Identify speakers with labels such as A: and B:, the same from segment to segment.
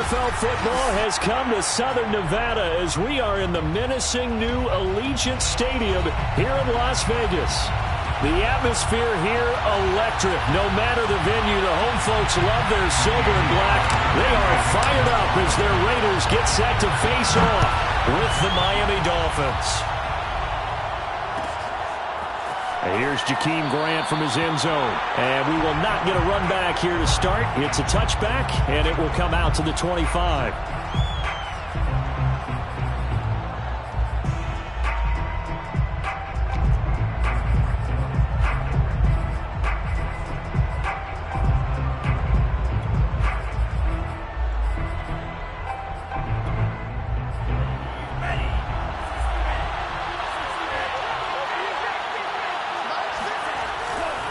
A: NFL football has come to Southern Nevada as we are in the menacing new Allegiant Stadium here in Las Vegas. The atmosphere here, electric. No matter the venue, the home folks love their silver and black. They are fired up as their Raiders get set to face off with the Miami Dolphins. Here's Jakeem Grant from his end zone. And we will not get a run back here to start. It's a touchback, and it will come out to the 25.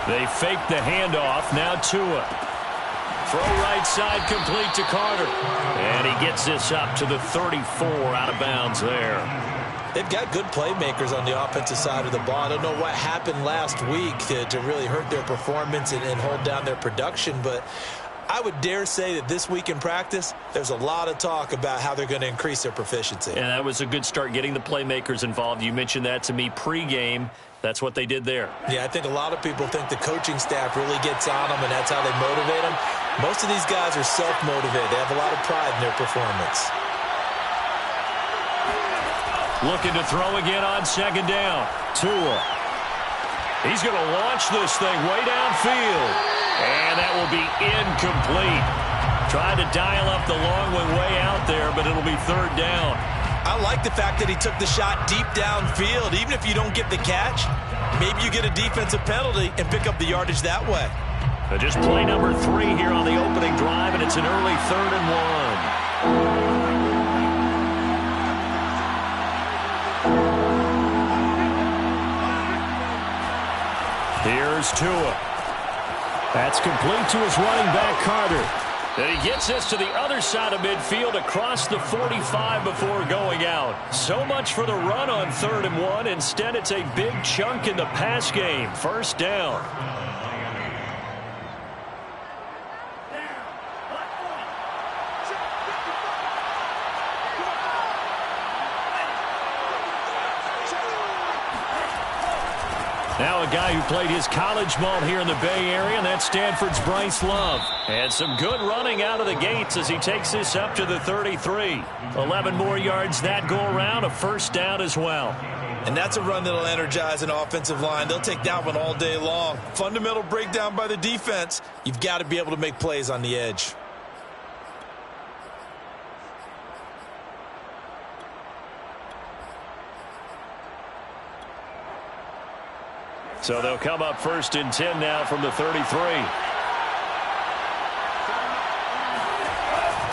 A: They fake the handoff. Now Tua. Throw right side complete to Carter. And he gets this up to the 34 out of bounds there.
B: They've got good playmakers on the offensive side of the ball. I don't know what happened last week to really hurt their performance and hold down their production, but I would dare say that this week in practice, there's a lot of talk about how they're going to increase their proficiency.
A: And that was a good start getting the playmakers involved. You mentioned that to me pregame. That's what they did there.
B: Yeah, I think a lot of people think the coaching staff really gets on them, and that's how they motivate them. Most of these guys are self-motivated. They have a lot of pride in their performance.
A: Looking to throw again on second down. Tua. He's going to launch this thing way downfield. And that will be incomplete. Tried to dial up the long one way out there, but it'll be third down.
B: I like the fact that he took the shot deep downfield. Even if you don't get the catch, maybe you get a defensive penalty and pick up the yardage that way.
A: Just play number 3 here on the opening drive, and it's an early 3rd and 1. Here's Tua. That's complete to his running back, Carter. And he gets this to the other side of midfield across the 45 before going out. So much for the run on 3rd and 1. Instead, it's a big chunk in the pass game. First down. Now a guy who played his college ball here in the Bay Area, and that's Stanford's Bryce Love. And some good running out of the gates as he takes this up to the 33. 11 more yards that go around, a first down as well.
B: And that's a run that'll energize an offensive line. They'll take that one all day long. Fundamental breakdown by the defense. You've got to be able to make plays on the edge.
A: So they'll come up 1st and 10 now from the 33.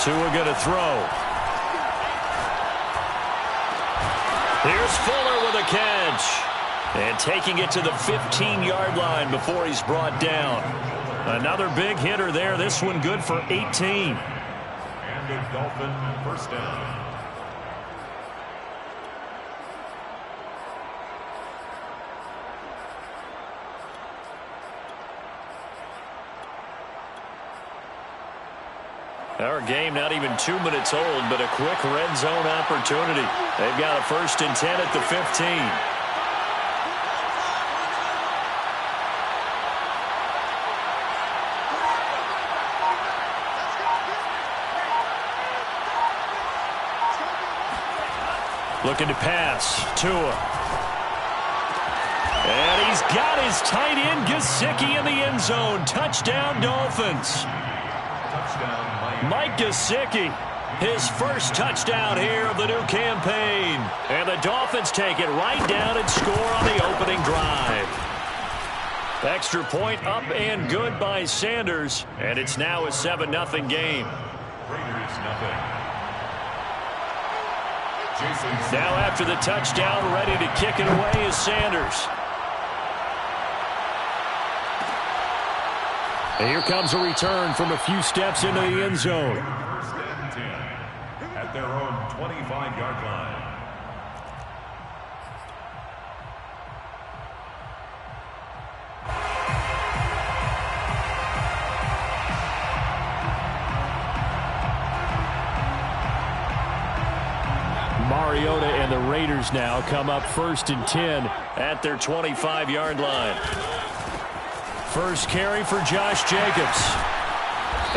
A: Tua going to throw. Here's Fuller with a catch. And taking it to the 15-yard line before he's brought down. Another big hitter there. This one good for 18.
C: And a Dolphin first down.
A: Our game not even 2 minutes old, but a quick red zone opportunity. They've got a 1st and 10 at the 15. Looking to pass. Tua. And he's got his tight end Gesicki in the end zone. Touchdown, Dolphins.
C: Touchdown,
A: Mike Gesicki, his first touchdown here of the new campaign. And the Dolphins take it right down and score on the opening drive. Extra point up and good by Sanders. And it's now a 7-0 game.
C: Raiders, nothing.
A: Now after the touchdown, ready to kick it away is Sanders. And here comes a return from a few steps into the end zone.
C: First and 10 at their own 25-yard line.
A: Mariota and the Raiders now come up 1st and 10 at their 25-yard line. First carry for Josh Jacobs.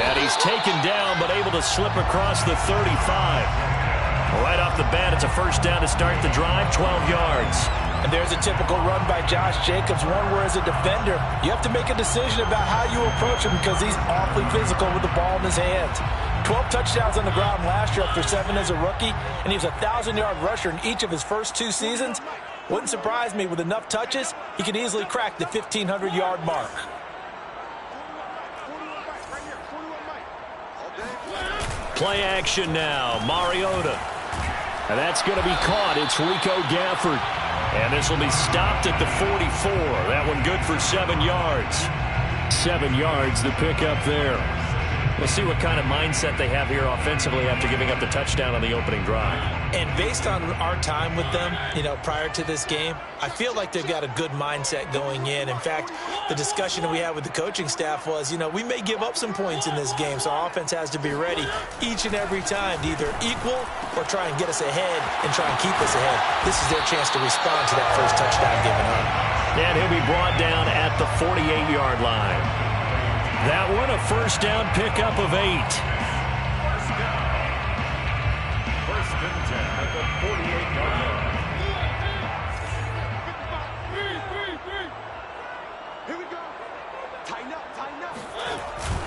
A: And he's taken down but able to slip across the 35. Right off the bat, it's a first down to start the drive, 12 yards.
B: And there's a typical run by Josh Jacobs, one where as a defender, you have to make a decision about how you approach him because he's awfully physical with the ball in his hands. 12 touchdowns on the ground last year after 7 as a rookie, and he was a 1,000-yard rusher in each of his first 2 seasons. Wouldn't surprise me, with enough touches, he could easily crack the 1,500-yard mark.
A: Play action now, Mariota. And that's going to be caught. It's Rico Gafford. And this will be stopped at the 44. That one good for 7 yards. 7 yards, the pickup there. We'll see what kind of mindset they have here offensively after giving up the touchdown on the opening drive.
B: And based on our time with them, prior to this game, I feel like they've got a good mindset going in. In fact, the discussion that we had with the coaching staff was, we may give up some points in this game, so our offense has to be ready each and every time to either equal or try and get us ahead and try and keep us ahead. This is their chance to respond to that first touchdown given up.
A: And he'll be brought down at the 48-yard line. That one, a first down pickup of 8.
C: First and 10 at the 48-yard line.
D: Here we go. Tighten up.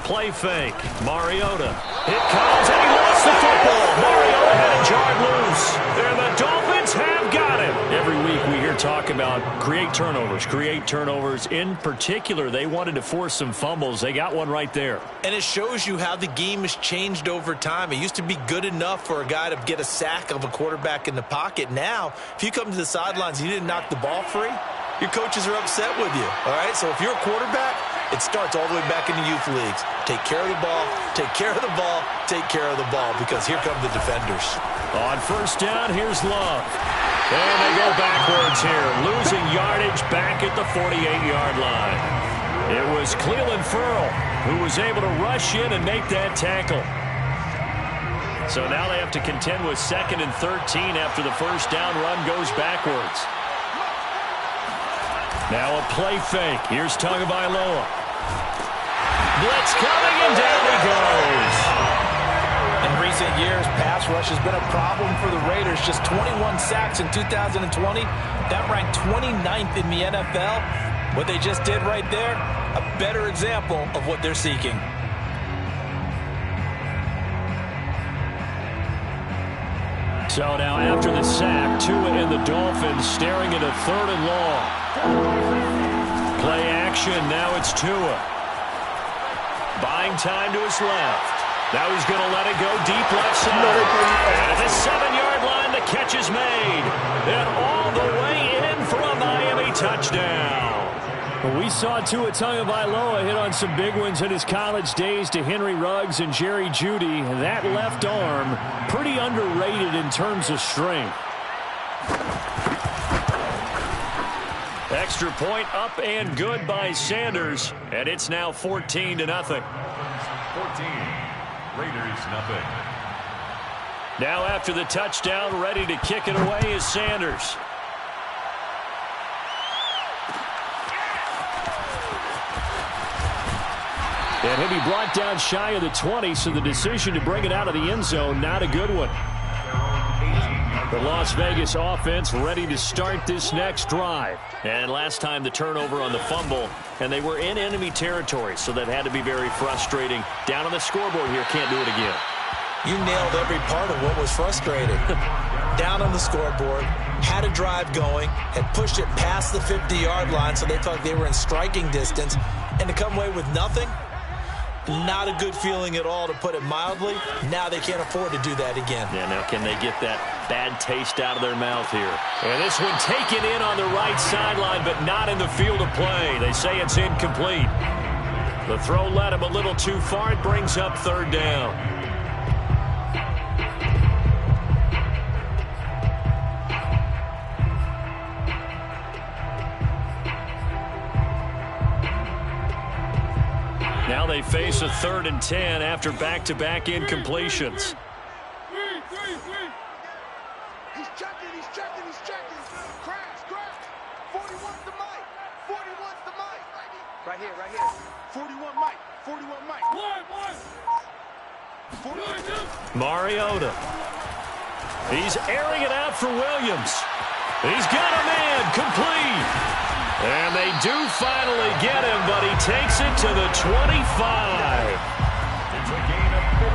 A: Play fake. Mariota. It comes, and he lost the football. Mariota had it jarred loose. And the Dolphins have got it. Every week we hear talk about create turnovers. In particular, they wanted to force some fumbles. They got one right there.
B: And it shows you how the game has changed over time. It used to be good enough for a guy to get a sack of a quarterback in the pocket. Now, if you come to the sidelines and you didn't knock the ball free, your coaches are upset with you. All right, so if you're a quarterback, it starts all the way back in the youth leagues. Take care of the ball, take care of the ball, take care of the ball, because here come the defenders.
A: On first down, here's Love. And they go backwards here, losing yardage back at the 48-yard line. It was Clelin Ferrell who was able to rush in and make that tackle. So now they have to contend with 2nd and 13 after the first down run goes backwards. Now a play fake. Here's Tagovailoa. Blitz coming, and down he goes.
B: In recent years, pass rush has been a problem for the Raiders. Just 21 sacks in 2020. That ranked 29th in the NFL. What they just did right there, a better example of what they're seeking.
A: So now after the sack, Tua and the Dolphins staring at a 3rd and long. Play action, now it's Tua. Buying time to his left. Now he's going to let it go deep left side. And at the 7-yard line, the catch is made. And all the way in for a Miami touchdown. Well, we saw Tua Tagovailoa hit on some big ones in his college days to Henry Ruggs and Jerry Jeudy. That left arm, pretty underrated in terms of strength. Extra point up and good by Sanders. And it's now 14-0.
C: 14. Raiders, nothing.
A: Now after the touchdown, ready to kick it away is Sanders. And he'll be brought down shy of the 20, so the decision to bring it out of the end zone, not a good one.
C: Their own 18-yard
A: The Las Vegas offense ready to start this next drive. And last time the turnover on the fumble, and they were in enemy territory, so that had to be very frustrating. Down on the scoreboard here, can't do it again.
B: You nailed every part of what was frustrating. Down on the scoreboard, had a drive going, had pushed it past the 50-yard line, so they thought they were in striking distance, and to come away with nothing, not a good feeling at all, to put it mildly. Now they can't afford to do that again.
A: Yeah, now can they get that bad taste out of their mouth here? And this one taken in on the right sideline, but not in the field of play. They say it's incomplete. The throw led him a little too far. It brings up third down. Now they face a 3rd and 10 after back-to-back incompletions.
D: He's checking. Crash. 41's the mic. 41's the mic. Right here. 41 mic. 41 mic.
A: Mariota. He's airing it out for Williams. He's got a man complete. And they do finally get him, but he takes it to the 25.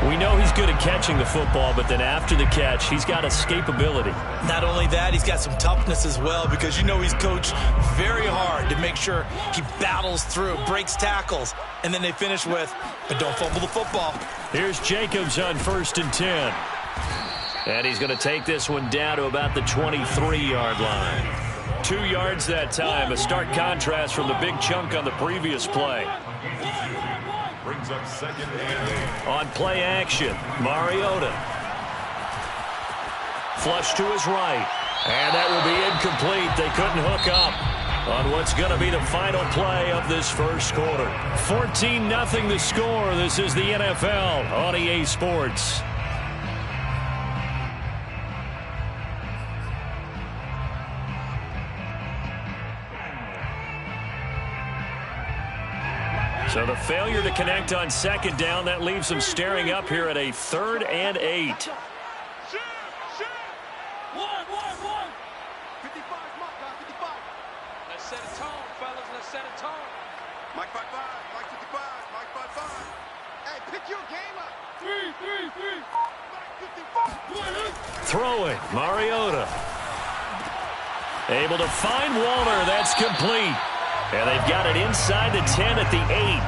A: We know he's good at catching the football, but then after the catch, he's got escapability.
B: Not only that, he's got some toughness as well, because you know he's coached very hard to make sure he battles through, breaks tackles, and then they finish with, but don't fumble the football.
A: Here's Jacobs on 1st and 10. And he's going to take this one down to about the 23-yard line. 2 yards that time, a stark contrast from the big chunk on the previous play.
C: Brings up 2nd and 8.
A: On play action, Mariota. Flush to his right. And that will be incomplete. They couldn't hook up on what's going to be the final play of this first quarter. 14-0 the score. This is the NFL on EA Sports. So the failure to connect on 2nd down, that leaves them staring up here at a 3rd and 8.
D: 55's Mike, 55.
E: Let's set a tone, fellas. Let's set a tone.
D: Mike 55, Mike 55, Mike 55. Hey, pick your game up. 3. Mike 55.
A: Throwing, Mariota. Able to find Walter. That's complete. And they've got it inside the 10 at the 8.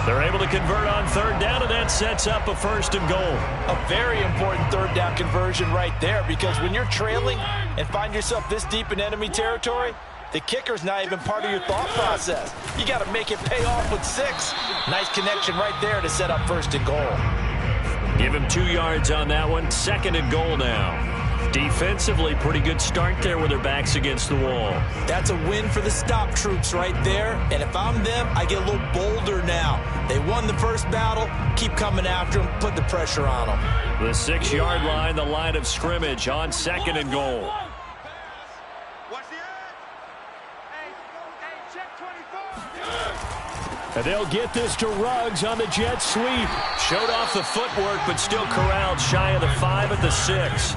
A: They're able to convert on 3rd down, and that sets up a 1st and goal.
B: A very important 3rd down conversion right there, because when you're trailing and find yourself this deep in enemy territory, the kicker's not even part of your thought process. You got to make it pay off with 6. Nice connection right there to set up 1st and goal.
A: Give him 2 yards on that one. 2nd and goal now. Defensively, pretty good start there with their backs against the wall.
B: That's a win for the stop troops right there. And if I'm them, I get a little bolder now. They won the first battle. Keep coming after them. Put the pressure on them.
A: The 6-yard line, the line of scrimmage on 2nd and goal.
D: Watch the edge. Hey, check 24.
A: And they'll get this to Ruggs on the jet sweep. Showed off the footwork, but still corralled shy of the 5 at the 6.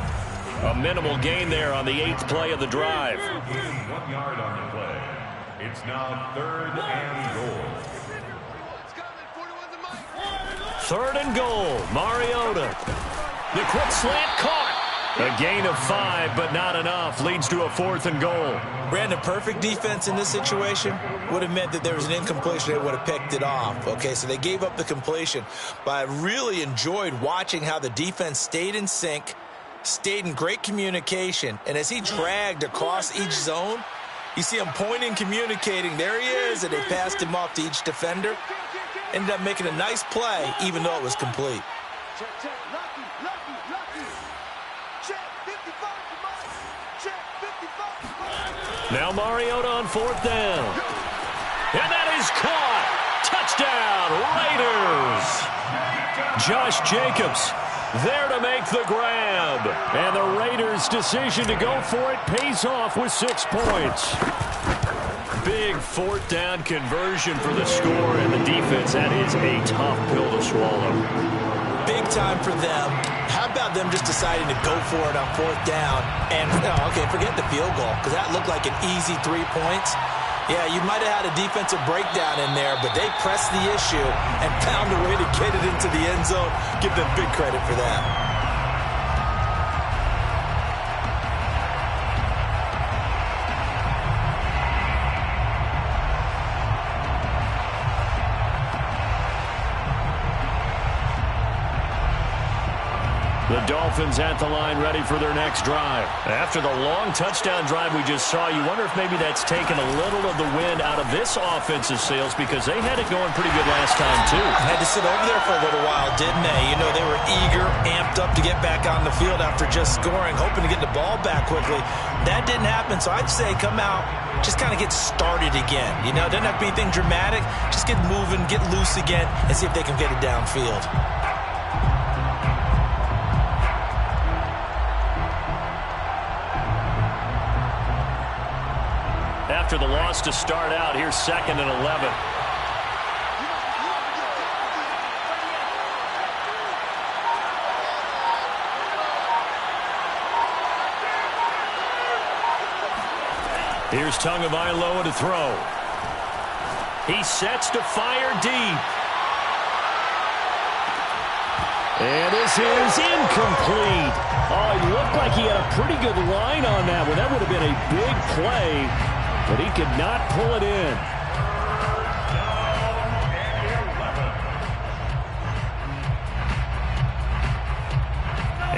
A: A minimal gain there on the 8th play of the drive.
C: 1 yard on the play. It's now 3rd and goal.
A: 3rd and goal. Mariota. The quick slant caught. A gain of 5, but not enough. Leads to a 4th and goal.
B: Brandon, perfect defense in this situation would have meant that there was an incompletion. They would have picked it off. Okay, so they gave up the completion. But I really enjoyed watching how the defense stayed in sync, stayed in great communication, and as he dragged across each zone, you see him pointing, communicating. There he is, and they passed him off to each defender. Ended up making a nice play, even though it was complete.
D: Check. Lucky. Check 55 to Mike. Check 55 to Mike.
A: Now Mariota on 4th down. And that is caught. Touchdown, Raiders. Josh Jacobs there to make the grab. And the Raiders' decision to go for it pays off with 6 points. Big 4th down conversion for the score, and the defense, that is a tough pill to swallow.
B: Big time for them. How about have them just deciding to go for it on 4th down. And, okay, forget the field goal, because that looked like an easy 3 points. Yeah, you might have had a defensive breakdown in there, but they pressed the issue and found a way to get it into the end zone. Give them big credit for that.
A: The Dolphins at the line, ready for their next drive. After the long touchdown drive we just saw, you wonder if maybe that's taken a little of the wind out of this offensive sails, because they had it going pretty good last time, too.
B: Had to sit over there for a little while, didn't they? You know, they were eager, amped up to get back on the field after just scoring, hoping to get the ball back quickly. That didn't happen, so I'd say come out, just kind of get started again. You know, doesn't have to be anything dramatic. Just get moving, get loose again, and see if they can get it downfield.
A: After the loss to start out, here's 2nd and 11. Here's Tagovailoa to throw. He sets to fire deep. And this is incomplete. Oh, he looked like he had a pretty good line on that one. That would have been a big play, but he could not pull it in.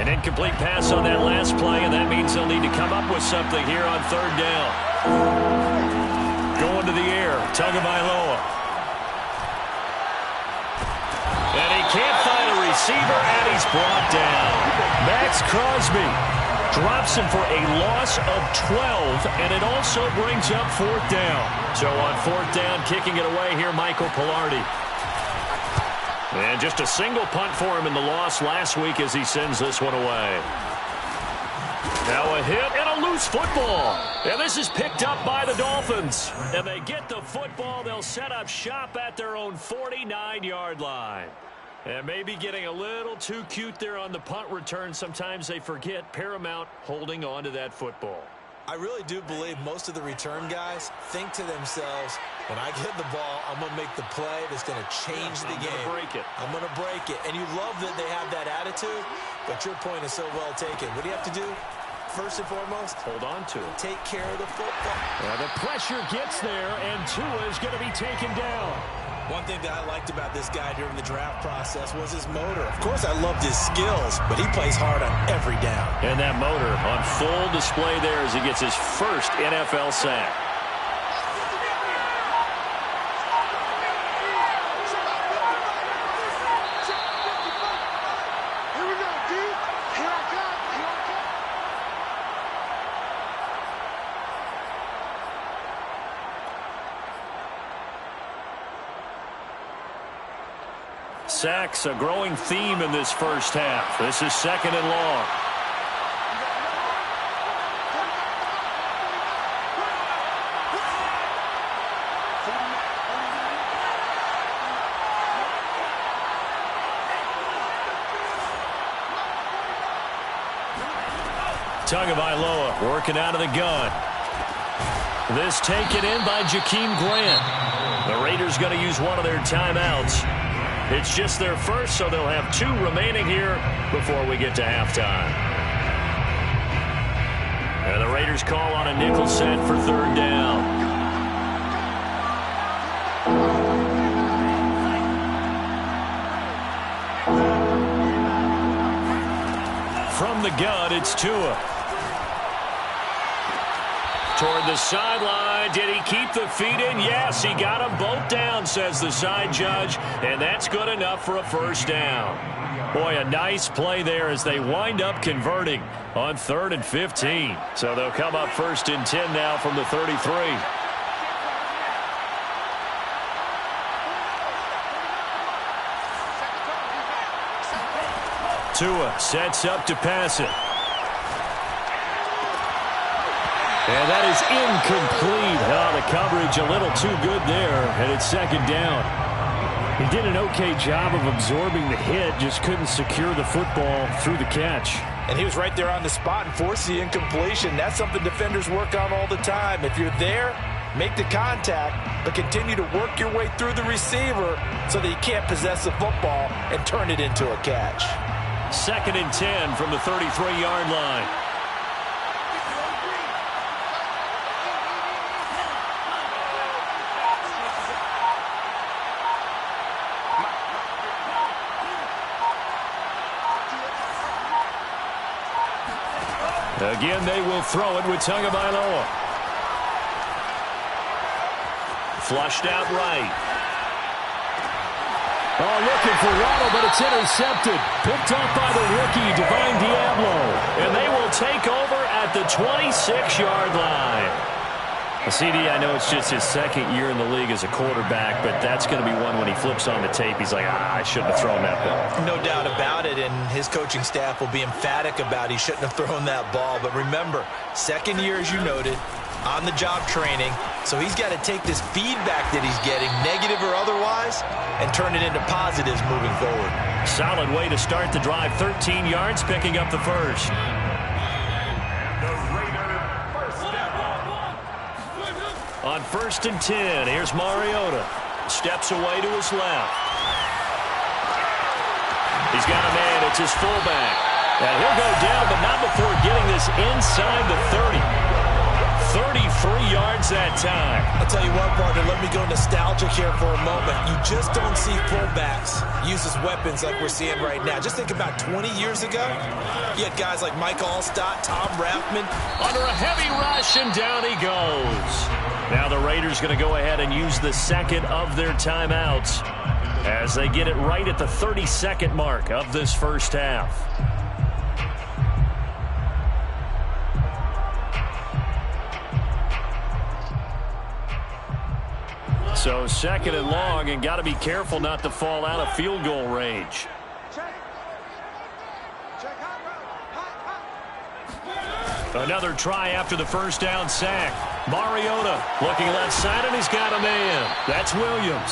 A: An incomplete pass on that last play, and that means they'll need to come up with something here on 3rd down. Going to the air, Tagovailoa. And he can't find a receiver, and he's brought down. Max Crosby drops him for a loss of 12, and it also brings up 4th down. So on 4th down, kicking it away here, Michael Pilardi. And just a single punt for him in the loss last week as he sends this one away. Now a hit and a loose football. And this is picked up by the Dolphins. And they get the football. They'll set up shop at their own 49-yard line. And maybe getting a little too cute there on the punt return. Sometimes they forget paramount holding on to that football.
B: I really do believe most of the return guys think to themselves, when I get the ball, I'm going to make the play that's going to change the game.
A: I'm going to break it.
B: I'm going to break it. And you love that they have that attitude, but your point is so well taken. What do you have to do? First and foremost,
A: hold on to it.
B: Take care of the football.
A: The pressure gets there, and Tua is going to be taken down.
B: One thing that I liked about this guy during the draft process was his motor. Of course, I loved his skills, but he plays hard on every down.
A: And that motor on full display there as he gets his first NFL sack. Sacks, a growing theme in this first half. This is 2nd and long. Tagovailoa working out of the gun. This taken in by Jakeem Grant. The Raiders going to use one of their timeouts. It's just their first, so they'll have 2 remaining here before we get to halftime. And the Raiders call on a nickel set for 3rd down. From the gun, it's Tua. Toward the sideline. Did he keep the feet in? Yes, he got them both down, says the side judge. And that's good enough for a 1st down. Boy, a nice play there as they wind up converting on 3rd and 15. So they'll come up 1st and 10 now from the 33. Tua sets up to pass it. And that is incomplete. Oh, the coverage a little too good there, and it's 2nd down. He did an okay job of absorbing the hit, just couldn't secure the football through the catch.
B: And he was right there on the spot and forced the incompletion. That's something defenders work on all the time. If you're there, make the contact, but continue to work your way through the receiver so that you can't possess the football and turn it into a catch.
A: 2nd and 10 from the 33-yard line. Again, they will throw it with Tagovailoa. Flushed out right. Oh, looking for Waddle, but it's intercepted. Picked up by the rookie, Divine Diablo. And they will take over at the 26-yard line. CD, I know it's just his 2nd year in the league as a quarterback, but that's going to be one when he flips on the tape. He's like, I shouldn't have thrown that ball.
B: No doubt about it, and his coaching staff will be emphatic about he shouldn't have thrown that ball. But remember, 2nd year, as you noted, on-the-job training, so he's got to take this feedback that he's getting, negative or otherwise, and turn it into positives moving forward.
A: Solid way to start the drive. 13 yards, picking up the first. On 1st and 10, here's Mariota. Steps away to his left. He's got a man. It's his fullback. And he'll go down, but not before getting this inside the 30. 33 yards that time.
B: I'll tell you what, partner, let me go nostalgic here for a moment. You just don't see fullbacks use as weapons like we're seeing right now. Just think about 20 years ago. You had guys like Mike Allstott, Tom Rathman.
A: Under a heavy rush, and down he goes. Now the Raiders going to go ahead and use the 2nd of their timeouts as they get it right at the 32nd mark of this first half. So 2nd and long, and got to be careful not to fall out of field goal range. Another try after the first down sack. Mariota looking left side, and he's got a man. That's Williams.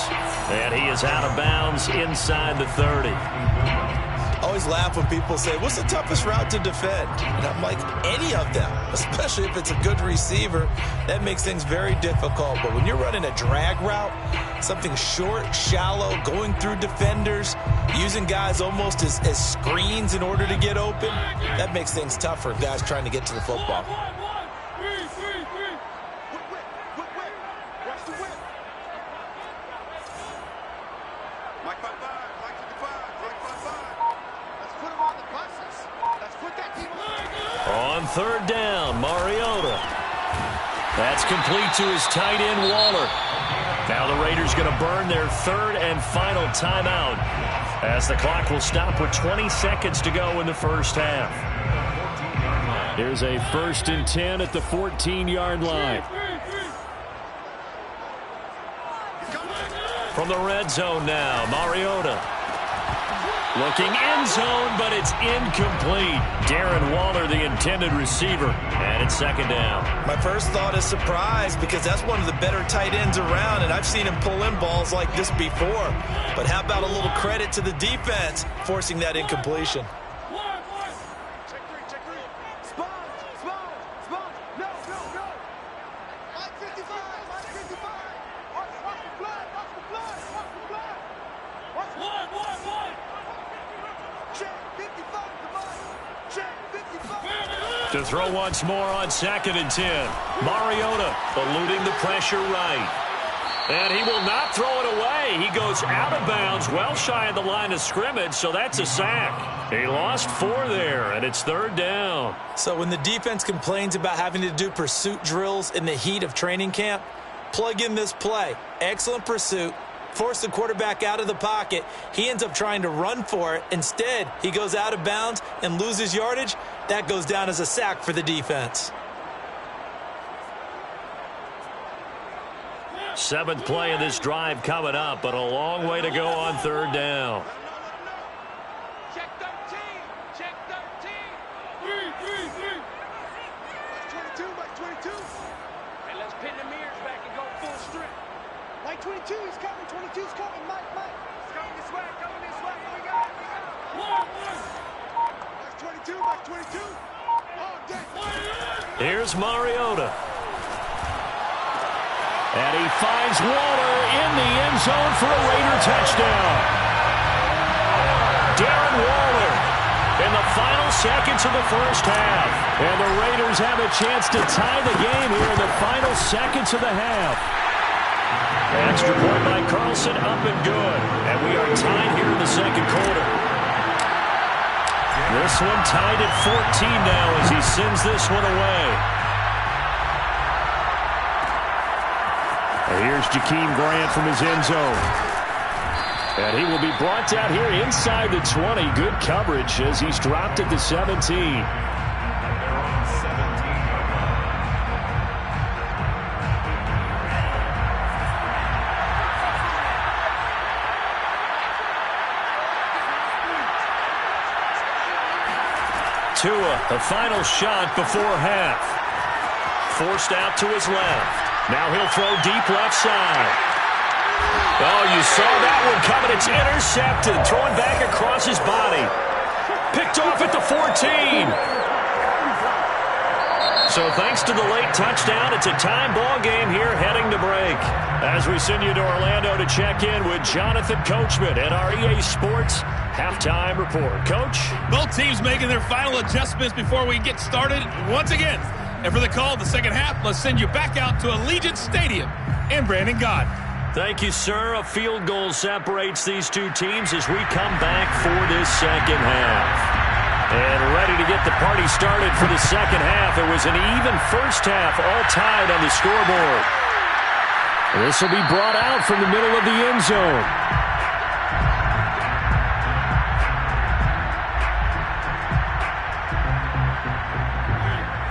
A: And he is out of bounds inside the 30.
B: I always laugh when people say, what's the toughest route to defend? And I'm like, any of them, especially if it's a good receiver. That makes things very difficult. But when you're running a drag route, something short, shallow, going through defenders, using guys almost as screens in order to get open, that makes things tough for guys trying to get to the football.
A: On 3rd down, Mariota. That's complete to his tight end, Waller. Now the Raiders going to burn their 3rd and final timeout as the clock will stop with 20 seconds to go in the first half. Here's a 1st and 10 at the 14-yard line. From the red zone now, Mariota. Looking end zone, but it's incomplete. Darren Waller, the intended receiver, and it's 2nd down.
B: My first thought is surprise because that's one of the better tight ends around, and I've seen him pull in balls like this before. But how about a little credit to the defense forcing that incompletion?
A: To throw once more on 2nd and 10. Mariota eluding the pressure right. And he will not throw it away. He goes out of bounds, well shy of the line of scrimmage, so that's a sack. He lost 4 there, and it's 3rd down.
B: So when the defense complains about having to do pursuit drills in the heat of training camp, plug in this play. Excellent pursuit. Force the quarterback out of the pocket. He ends up trying to run for it. Instead, he goes out of bounds and loses yardage. That goes down as a sack for the defense.
A: 7th play of this drive coming up, but a long way to go on 3rd down.
E: Check 13. Check 13. 22, Mike 22. And let's pin the mirrors back and go full strength. Mike
D: 22, he's coming. 22's coming. Mike. He's coming this way. We got it. Mike 22. Oh, dead.
A: Here's Mariota. And he finds Waller in the end zone for a Raider touchdown. Darren Waller in the final seconds of the first half. And the Raiders have a chance to tie the game here in the final seconds of the half. Extra point by Carlson, up and good. And we are tied here in the second quarter. This one tied at 14 now as he sends this one away. And here's Jakeem Grant from his end zone. And he will be brought down here inside the 20. Good coverage as he's dropped at the 17. Tua, the final shot before half. Forced out to his left. Now he'll throw deep left side. Oh, you saw that one coming. It's intercepted. Throwing back across his body. Picked off at the 14. So thanks to the late touchdown, it's a time ball game here heading to break. As we send you to Orlando to check in with Jonathan Coachman at our EA Sports Halftime Report. Coach?
F: Both teams making their final adjustments before we get started once again. And for the call of the second half, let's send you back out to Allegiant Stadium and Brandon Gott.
A: Thank you, sir. A field goal separates these two teams as we come back for this second half. And ready to get the party started for the second half. It was an even first half, all tied on the scoreboard. This will be brought out from the middle of the end zone.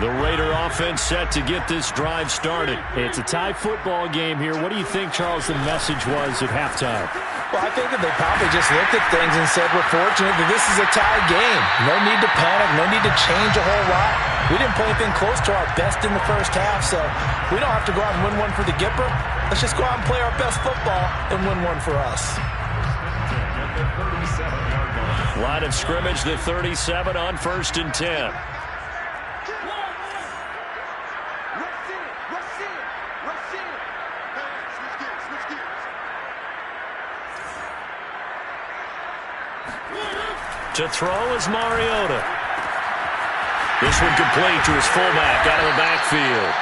A: The Raider offense set to get this drive started. It's a tie football game here. What do you think, Charles, the message was at halftime?
B: Well, I think that they probably just looked at things and said, we're fortunate that this is a tie game. No need to panic. No need to change a whole lot. We didn't play anything close to our best in the first half, so we don't have to go out and win one for the Gipper. Let's just go out and play our best football and win one for us.
A: Line of scrimmage, the 37 on 1st and 10. To throw is Mariota. This one complete to his fullback out of the backfield.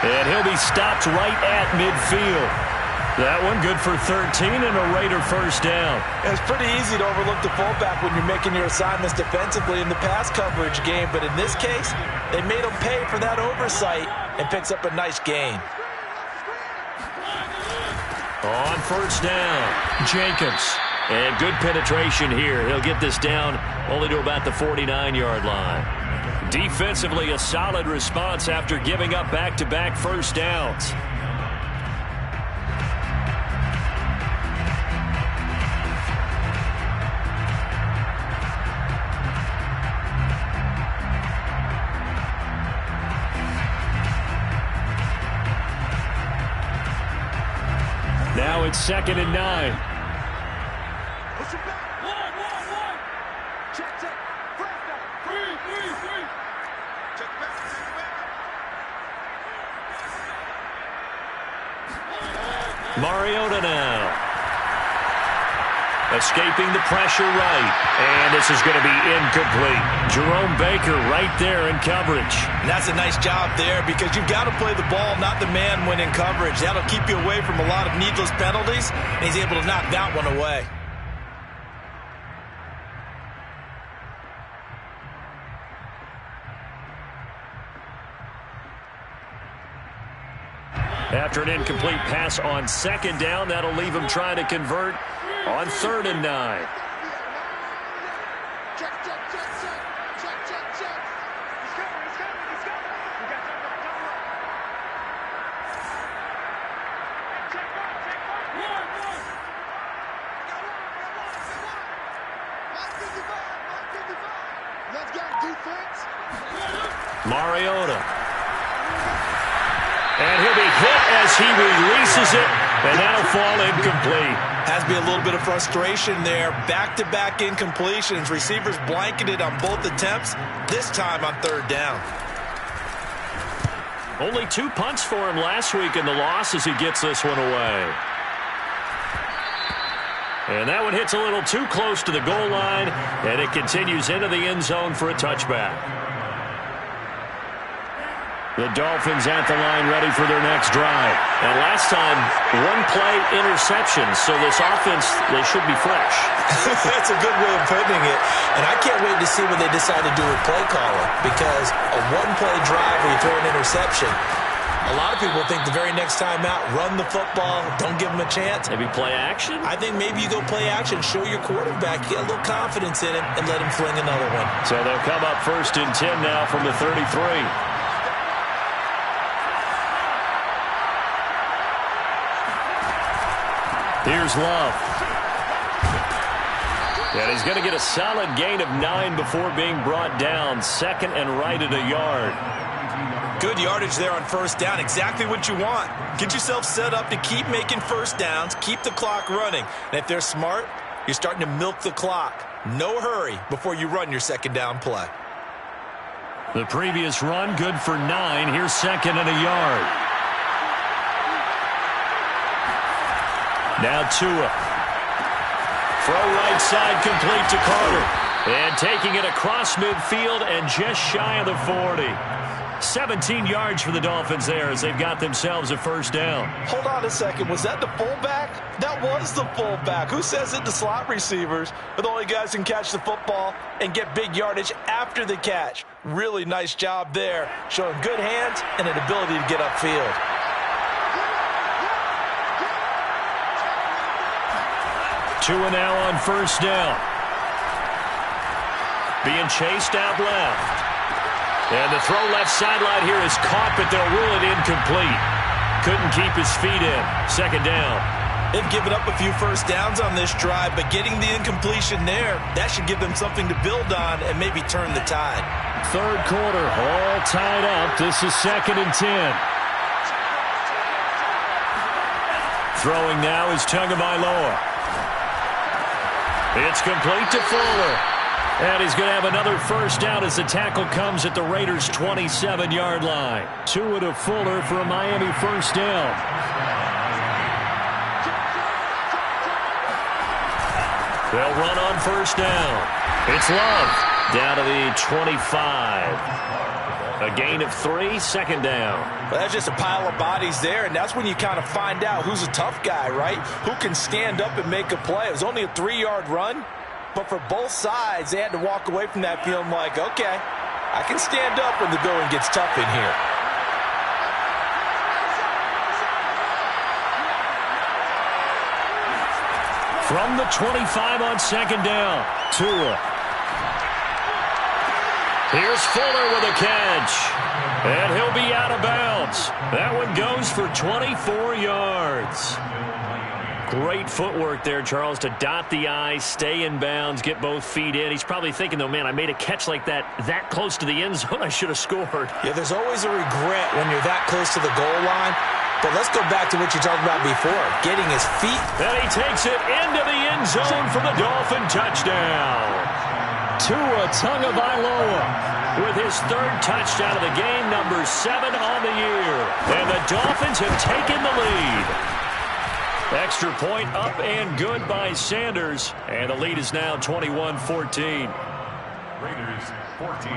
A: And he'll be stopped right at midfield. That one good for 13 and a Raider first down.
B: It's pretty easy to overlook the fullback when you're making your assignments defensively in the pass coverage game. But in this case, they made him pay for that oversight and picks up a nice gain.
A: On first down, Jacobs. And good penetration here. He'll get this down only to about the 49-yard line. Defensively, a solid response after giving up back-to-back first downs. Now it's 2nd and 9. Mariota now. Escaping the pressure right. And this is going to be incomplete. Jerome Baker right there in coverage.
B: And that's a nice job there because you've got to play the ball, not the man when in coverage. That'll keep you away from a lot of needless penalties, and he's able to knock that one away.
A: After an incomplete pass on 2nd down, that'll leave him trying to convert on 3rd and 9. Mariota. And he'll be hit as he releases it And that'll fall incomplete.
B: Has to be a little bit of frustration there. Back-to-back incompletions. Receivers blanketed on both attempts, this time on third down.
A: Only 2 punts for him last week in the loss as he gets this one away. And that one hits a little too close to the goal line, and it continues into the end zone for a touchback. The Dolphins at the line ready for their next drive. And last time, 1-play interception, so this offense, they should be fresh.
B: That's a good way of putting it. And I can't wait to see what they decide to do with play calling, because a 1-play drive where you throw an interception, a lot of people think the very next time out, run the football, don't give them a chance.
A: Maybe play action?
B: I think maybe you go play action, show your quarterback, get a little confidence in him, and let him fling another one.
A: So they'll come up 1st and 10 now from the 33. Here's Love. And he's going to get a solid gain of 9 before being brought down. 2nd and right at a yard.
B: Good yardage there on 1st down. Exactly what you want. Get yourself set up to keep making 1st downs, keep the clock running. And if they're smart, you're starting to milk the clock. No hurry before you run your 2nd down play.
A: The previous run, good for 9. Here's 2nd and a yard. Now Tua. Throw right side complete to Carter. And taking it across midfield and just shy of the 40. 17 yards for the Dolphins there as they've got themselves a 1st down.
B: Hold on a second. Was that the fullback? That was the fullback. Who says it? The slot receivers are the only guys who can catch the football and get big yardage after the catch. Really nice job there, showing good hands and an ability to get upfield.
A: Tua now on 1st down. Being chased out left. And the throw left sideline here is caught, but they'll rule it incomplete. Couldn't keep his feet in. 2nd down.
B: They've given up a few 1st downs on this drive, but getting the incompletion there, that should give them something to build on and maybe turn the tide.
A: 3rd quarter, all tied up. This is 2nd and 10. Throwing now is Tagovailoa. It's complete to Fuller. And he's going to have another 1st down as the tackle comes at the Raiders' 27-yard line. Tua to Fuller for a Miami 1st down. They'll run on 1st down. It's Love down to the 25. A gain of 3, 2nd down.
B: Well, that's just a pile of bodies there, and that's when you kind of find out who's a tough guy, right? Who can stand up and make a play. It was only a 3-yard run, but for both sides, they had to walk away from that feeling like, okay, I can stand up when the going gets tough in here.
A: From the 25 on 2nd down, Tua. Here's Fuller with a catch. And he'll be out of bounds. That one goes for 24 yards. Great footwork there, Charles, to dot the I, stay in bounds, get both feet in. He's probably thinking, though, man, I made a catch like that close to the end zone. I should have scored.
B: Yeah, there's always a regret when you're that close to the goal line. But let's go back to what you talked about before, getting his feet.
A: And he takes it into the end zone for the Dolphin touchdown. Tua Tagovailoa with his 3rd touchdown of the game, number 7 on the year. And the Dolphins have taken the lead. Extra point up and good by Sanders. And the lead is now 21-14.
C: Raiders 14.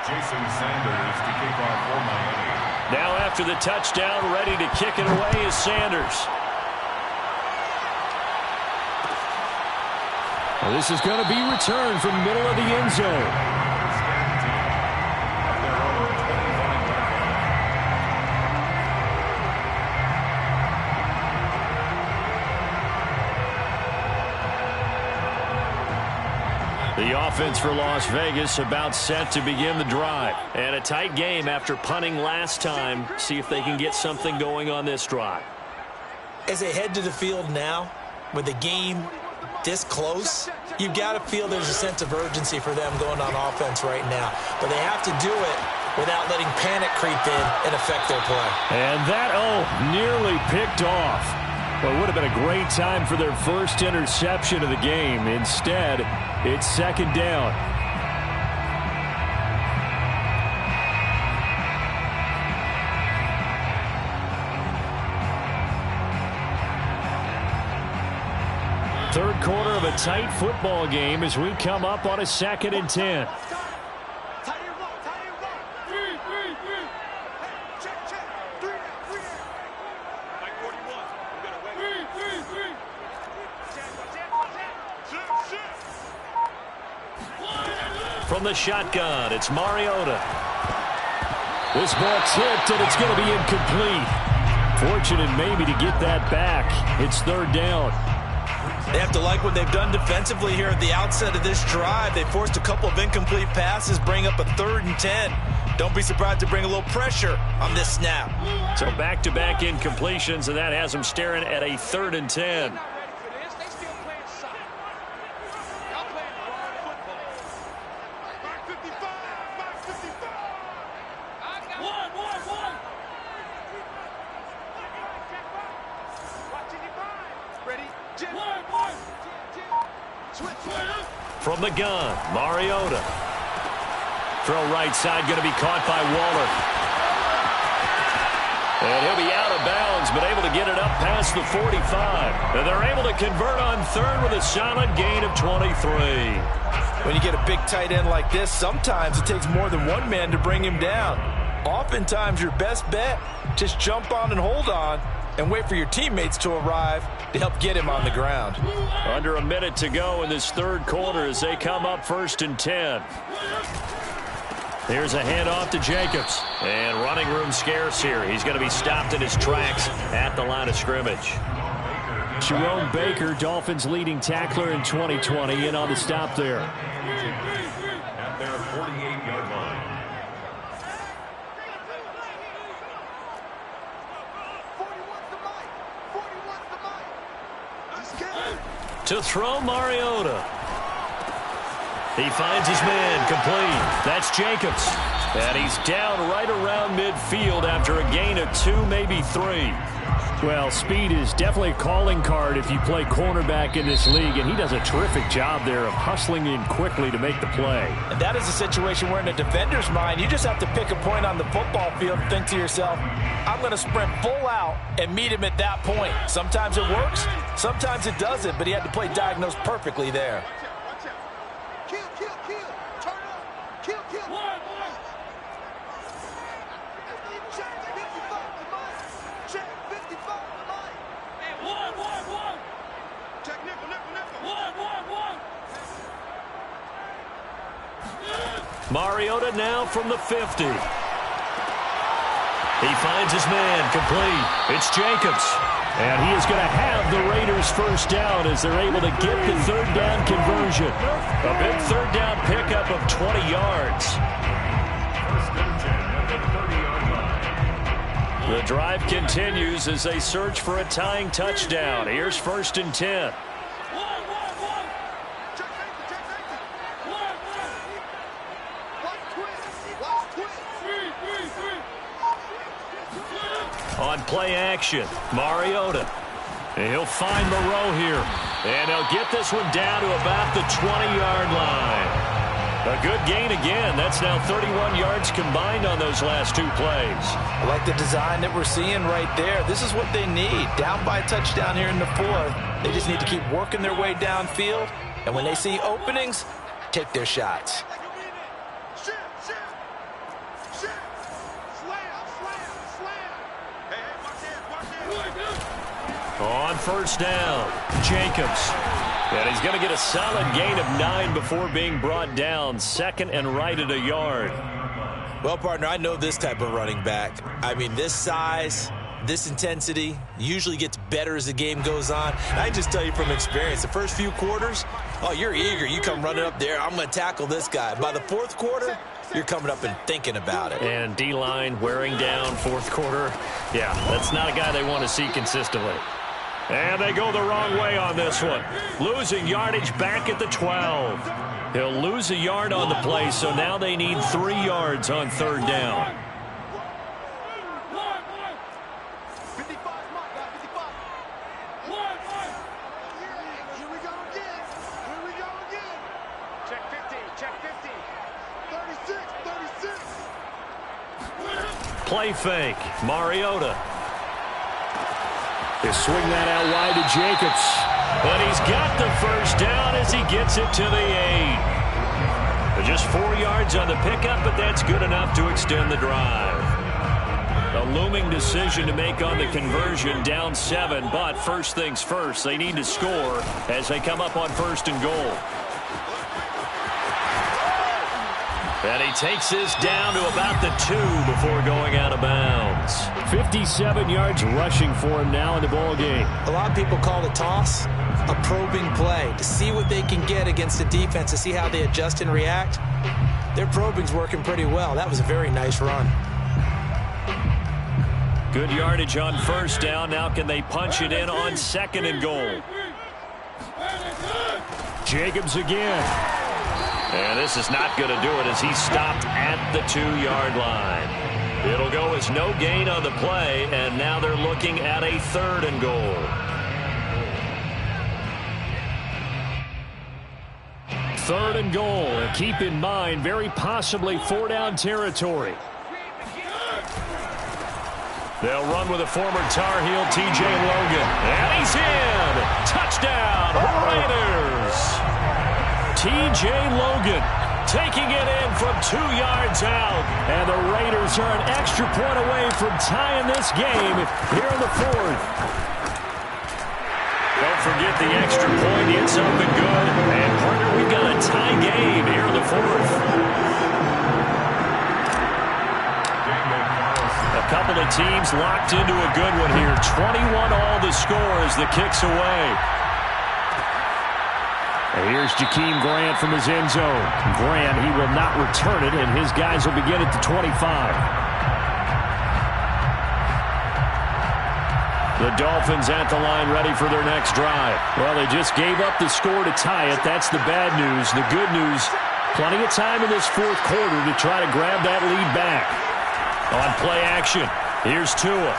C: Jason Sanders to kick off for Miami.
A: Now after the touchdown, ready to kick it away is Sanders. Well, this is going to be returned from middle of the end zone. The offense for Las Vegas about set to begin the drive. And a tight game after punting last time. See if they can get something going on this drive.
B: As they head to the field now, with the game this close, you've got to feel there's a sense of urgency for them going on offense right now. But they have to do it without letting panic creep in and affect their play.
A: And that, nearly picked off. Well, it would have been a great time for their first interception of the game. Instead, it's second down. Third quarter of a tight football game as we come up on a 2nd and 10. From the shotgun, it's Mariota. This ball tipped, and it's going to be incomplete. Fortunate maybe to get that back. It's third down.
B: They have to like what they've done defensively here at the outset of this drive. They forced a couple of incomplete passes, bring up a 3rd and 10. Don't be surprised to bring a little pressure on this snap.
A: So back-to-back incompletions, and that has them staring at a 3rd and 10. From the gun, Mariota. Throw right side, going to be caught by Waller. And he'll be out of bounds, but able to get it up past the 45. And they're able to convert on 3rd with a solid gain of 23.
B: When you get a big tight end like this, sometimes it takes more than one man to bring him down. Oftentimes, your best bet, just jump on and hold on and wait for your teammates to arrive to help get him on the ground.
A: Under a minute to go in this third quarter as they come up 1st and 10. Here's a handoff to Jacobs. And running room scarce here. He's going to be stopped in his tracks at the line of scrimmage. Jerome Baker, Dolphins leading tackler in 2020, in on the stop there.
C: At their 48-yard line.
A: To throw, Mariota. He finds his man, complete. That's Jacobs. And he's down right around midfield after a gain of 2, maybe 3. Well, speed is definitely a calling card if you play cornerback in this league, and he does a terrific job there of hustling in quickly to make the play.
B: And that is a situation where in a defender's mind, you just have to pick a point on the football field and think to yourself, I'm going to sprint full out and meet him at that point. Sometimes it works, sometimes it doesn't, but he had to play diagnosed perfectly there.
D: Kill, kill, kill. Turn up. Kill, kill. Check 55 to Mike. Check nickel.
A: Mariota now from the 50. He finds his man, complete. It's Jacobs. And he is going to have the Raiders first down as they're able to get the third down conversion. A big third down pickup of 20 yards.
C: First and 10 at the 30-yard line.
A: The drive continues as they search for a tying touchdown. Here's 1st and 10. On play action, Mariota. And he'll find Moreau here. And he'll get this one down to about the 20-yard line. A good gain again. That's now 31 yards combined on those last 2 plays.
B: I like the design that we're seeing right there. This is what they need. Down by a touchdown here in the 4th. They just need to keep working their way downfield. And when they see openings, take their shots.
A: On first down, Jacobs. And he's going to get a solid gain of 9 before being brought down. 2nd and right at a yard.
B: Well, partner, I know this type of running back. I mean, this size, this intensity usually gets better as the game goes on. And I can just tell you from experience, the first few quarters, oh, you're eager. You come running up there, I'm going to tackle this guy. By the 4th quarter, you're coming up and thinking about it.
A: And D-line wearing down 4th quarter. Yeah, that's not a guy they want to see consistently. And they go the wrong way on this one. Losing yardage back at the 12. He'll lose a yard on the play, so now they need 3 yards on third down.
D: 55, Mike, 55. Here we go again. Here we go again.
E: Check 50. Check 50.
D: 36.
A: Play fake. Mariota. They swing that out wide to Jacobs. But he's got the first down as he gets it to the 8. Just 4 yards on the pickup, but that's good enough to extend the drive. A looming decision to make on the conversion, down 7. But first things first, they need to score as they come up on first and goal. And he takes this down to about the 2 before going out of bounds. 57 yards rushing for him now in the ball game.
B: A lot of people call the toss a probing play to see what they can get against the defense, to see how they adjust and react. Their probing's working pretty well. That was a very nice run.
A: Good yardage on first down. Now can they punch it in on second and goal? Jacobs again. And this is not going to do it as he's stopped at the 2-yard line. It'll go as no gain on the play, and now they're looking at a third and goal. Third and goal. And keep in mind, very possibly 4-down territory. They'll run with a former Tar Heel, T.J. Logan. And he's in! Touchdown, Raiders! T.J. Logan taking it in from 2 yards out. And the Raiders are an extra point away from tying this game here in the 4th. Don't forget the extra point. It's up and good. And, partner, we've got a tie game here in the 4th. A couple of teams locked into a good one here. 21 all the score as the kick's away. And here's Jakeem Grant from his end zone. Grant, he will not return it, and his guys will begin at the 25. The Dolphins at the line ready for their next drive. Well, they just gave up the score to tie it. That's the bad news. The good news, plenty of time in this 4th quarter to try to grab that lead back. On play action, here's Tua.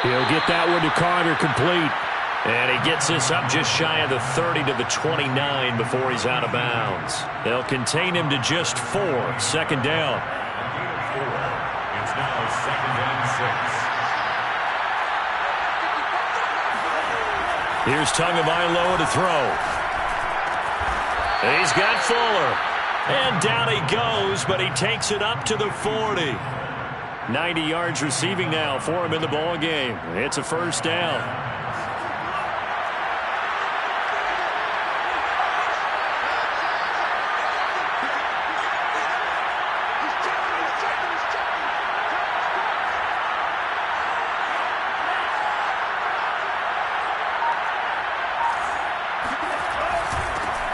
A: He'll get that one to Carter complete. And he gets this up just shy of the 30 to the 29 before he's out of bounds. They'll contain him to just 4. Second down.
C: It's now 2nd and 6.
A: Here's Tagovailoa to throw. He's got Fuller. And down he goes, but he takes it up to the 40. 90 yards receiving now for him in the ball game. It's a first down.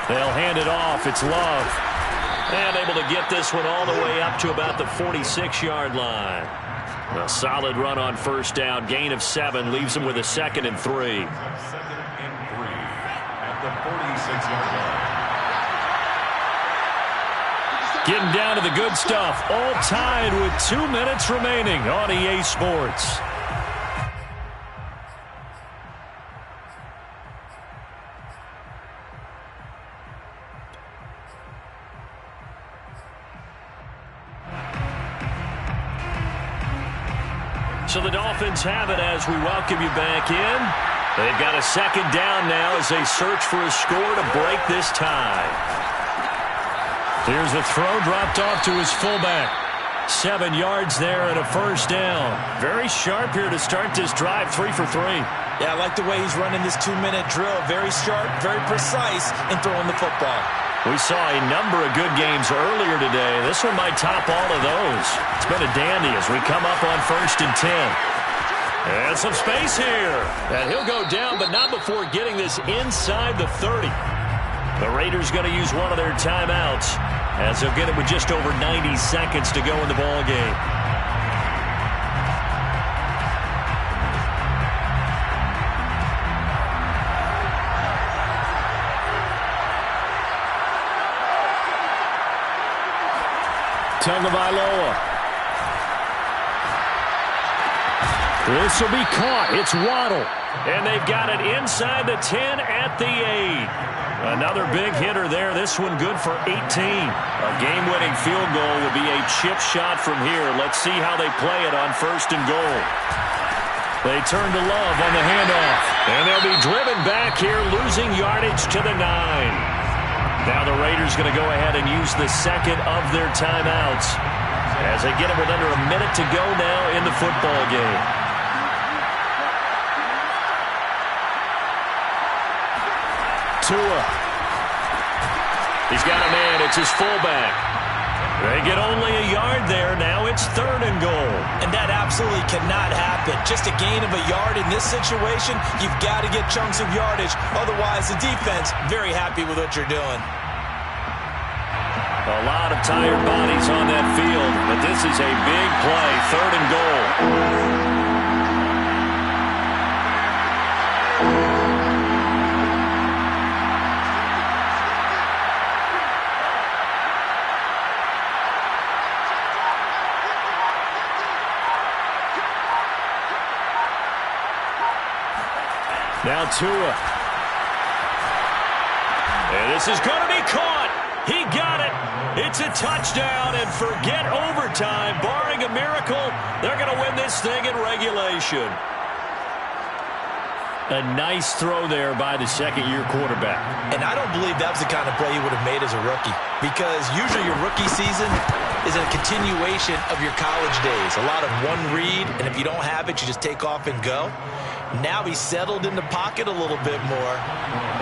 A: They'll hand it off. It's Love. And able to get this one all the way up to about the 46-yard line. A solid run on first down. Gain of 7 leaves them with a 2nd and 3.
C: 2nd and 3 at the 46-yard line.
A: Getting down to the good stuff. All tied with 2 minutes remaining on EA Sports. So the Dolphins have it as we welcome you back in. They've got a second down now as they search for a score to break this tie. Here's a throw dropped off to his fullback. 7 yards there and a first down. Very sharp here to start this drive. 3 for 3.
B: Yeah, I like the way he's running this 2-minute drill. Very sharp, very precise in throwing the football.
A: We saw a number of good games earlier today. This one might top all of those. It's been a dandy as we come up on 1st and 10. And some space here. And he'll go down, but not before getting this inside the 30. The Raiders going to use one of their timeouts as they'll get it with just over 90 seconds to go in the ball game. Tagovailoa. This will be caught. It's Waddle. And they've got it inside the 10 at the 8. Another big hitter there. This one good for 18. A game-winning field goal would be a chip shot from here. Let's see how they play it on 1st and goal. They turn to Love on the handoff. And they'll be driven back here, losing yardage to the 9. Now the Raiders going to go ahead and use the second of their timeouts as they get it with under a minute to go now in the football game. Tua. He's got a man. It's his fullback. They get only a yard there. Now it's 3rd and goal.
B: And that absolutely cannot happen. Just a gain of a yard in this situation, you've got to get chunks of yardage. Otherwise, the defense, very happy with what you're doing.
A: A lot of tired bodies on that field, but this is a big play. 3rd and goal. Now Tua. And this is going to be caught. He got it. It's a touchdown, and forget overtime. Barring a miracle, they're going to win this thing in regulation. A nice throw there by the second-year quarterback.
B: And I don't believe that was the kind of play he would have made as a rookie, because usually your rookie season is a continuation of your college days. A lot of one read, and if you don't have it, you just take off and go. Now he's settled in the pocket a little bit more,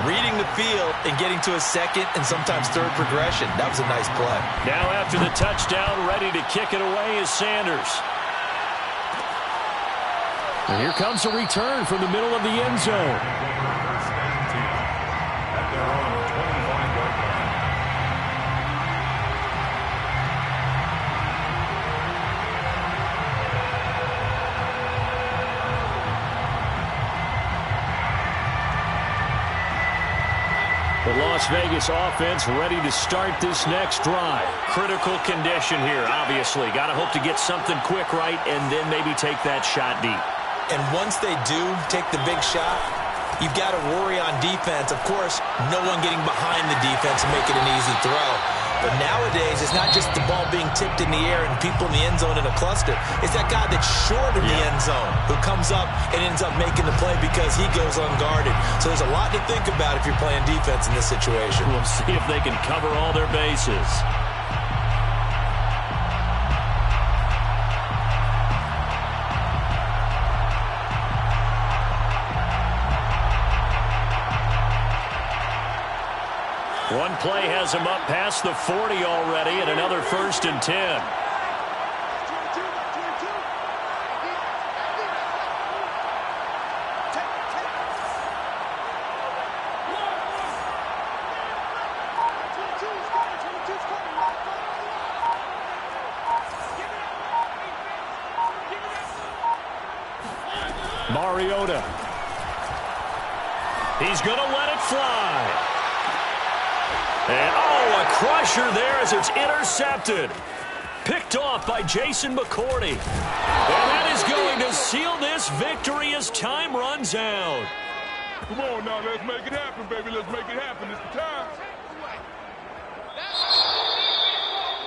B: reading the field and getting to a second and sometimes third progression. That was a nice play.
A: Now after the touchdown, ready to kick it away is Sanders. And here comes a return from the middle of the end zone.
C: At their own 25-yard line.
A: The Las Vegas offense ready to start this next drive. Critical condition here, obviously. Got to hope to get something quick right and then maybe take that shot deep.
B: And once they do take the big shot, you've got to worry on defense. Of course, no one getting behind the defense and making an easy throw. But nowadays, it's not just the ball being tipped in the air and people in the end zone in a cluster. It's that guy that's short of the end zone who comes up and ends up making the play because he goes unguarded. So there's a lot to think about if you're playing defense in this situation.
A: We'll see if they can cover all their bases. One play has him up past the 40 already, and another 1st and 10. Mariota. He's going to let it fly. And, a crusher there as it's intercepted. Picked off by Jason McCourty. And that is going to seal this victory as time runs out.
D: Come on now, let's make it happen, baby. Let's make it happen. It's the time.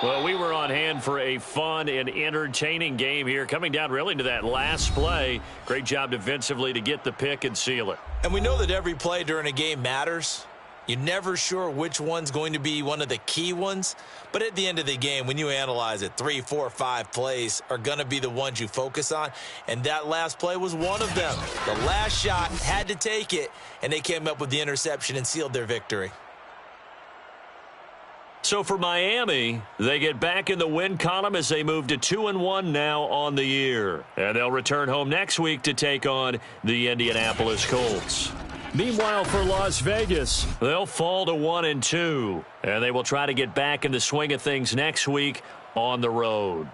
A: Well, we were on hand for a fun and entertaining game here. Coming down really to that last play. Great job defensively to get the pick and seal it.
B: And we know that every play during a game matters. You're never sure which one's going to be one of the key ones. But at the end of the game, when you analyze it, 3, 4, 5 plays are going to be the ones you focus on. And that last play was one of them. The last shot had to take it, and they came up with the interception and sealed their victory.
A: So for Miami, they get back in the win column as they move to 2-1 now on the year. And they'll return home next week to take on the Indianapolis Colts. Meanwhile, for Las Vegas, they'll fall to 1-2. And they will try to get back in the swing of things next week on the road.